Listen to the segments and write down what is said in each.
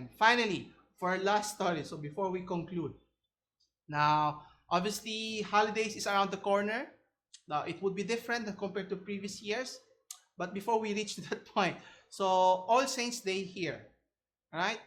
And finally, for our last story, so before we conclude, now obviously holidays is around the corner. Now it would be different compared to previous years, but before we reach that point, so All Saints Day here, right?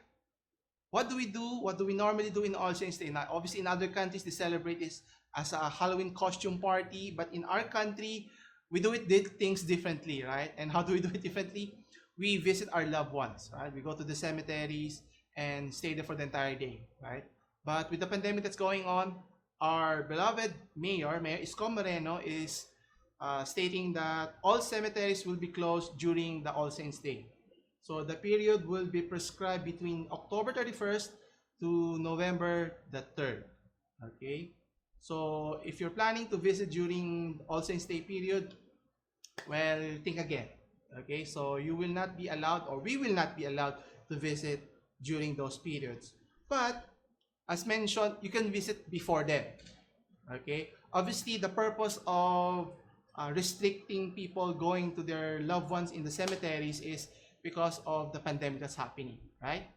What do we do? What do we normally do in All Saints Day? Now, obviously, in other countries, they celebrate this as a Halloween costume party. But in our country, we do it did things differently, right? And how do we do it differently? We visit our loved ones, right? We go to the cemeteries and stay there for the entire day, right? But with the pandemic that's going on, our beloved Mayor Isko Moreno, is stating that all cemeteries will be closed during the All Saints Day. So the period will be prescribed between October 31st to November the 3rd. Okay? So if you're planning to visit during All Saints Day period, well, think again. Okay? So you will not be allowed, or we will not be allowed to visit during those periods. But as mentioned, you can visit before then. Okay? Obviously, the purpose of restricting people going to their loved ones in the cemeteries is because of the pandemic that's happening, right?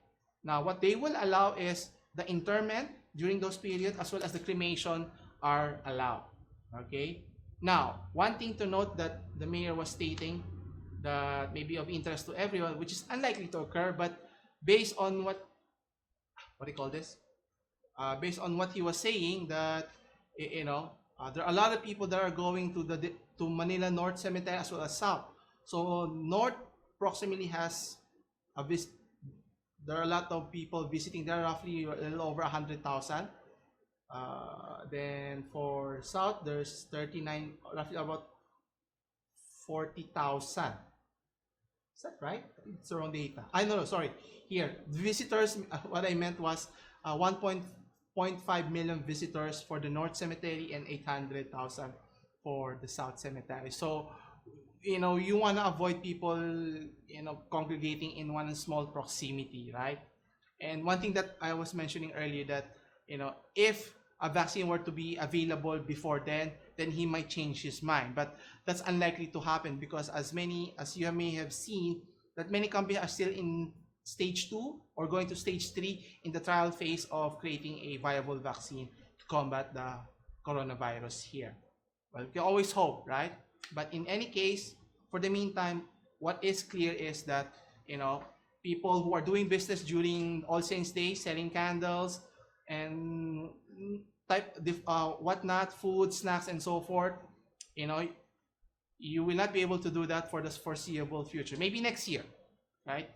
Now, what they will allow is the interment during those periods as well as the cremation are allowed, okay? Now, one thing to note that the mayor was stating that may be of interest to everyone, which is unlikely to occur, but based on what do you call this? Based on what he was saying, that there are a lot of people that are going to Manila North Cemetery as well as South. So North proximity has there are a lot of people visiting there, roughly a little over 100,000. Then for South, there's 39, roughly about 40,000. Is that right? It's the wrong data. I no, sorry. Here, visitors, what I meant was 1.5 million visitors for the North Cemetery and 800,000 for the South Cemetery. So, you want to avoid people, congregating in one small proximity, right? And one thing that I was mentioning earlier, that, if a vaccine were to be available before then he might change his mind. But that's unlikely to happen because as you may have seen, that many companies are still in stage 2 or going to stage 3 in the trial phase of creating a viable vaccine to combat the coronavirus here. Well, we can always hope, right? But in any case, for the meantime, what is clear is that, people who are doing business during All Saints Day, selling candles and whatnot, food, snacks, and so forth, you will not be able to do that for the foreseeable future. Maybe next year, right?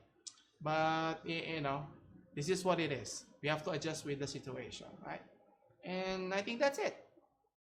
But, this is what it is. We have to adjust with the situation, right? And I think that's it.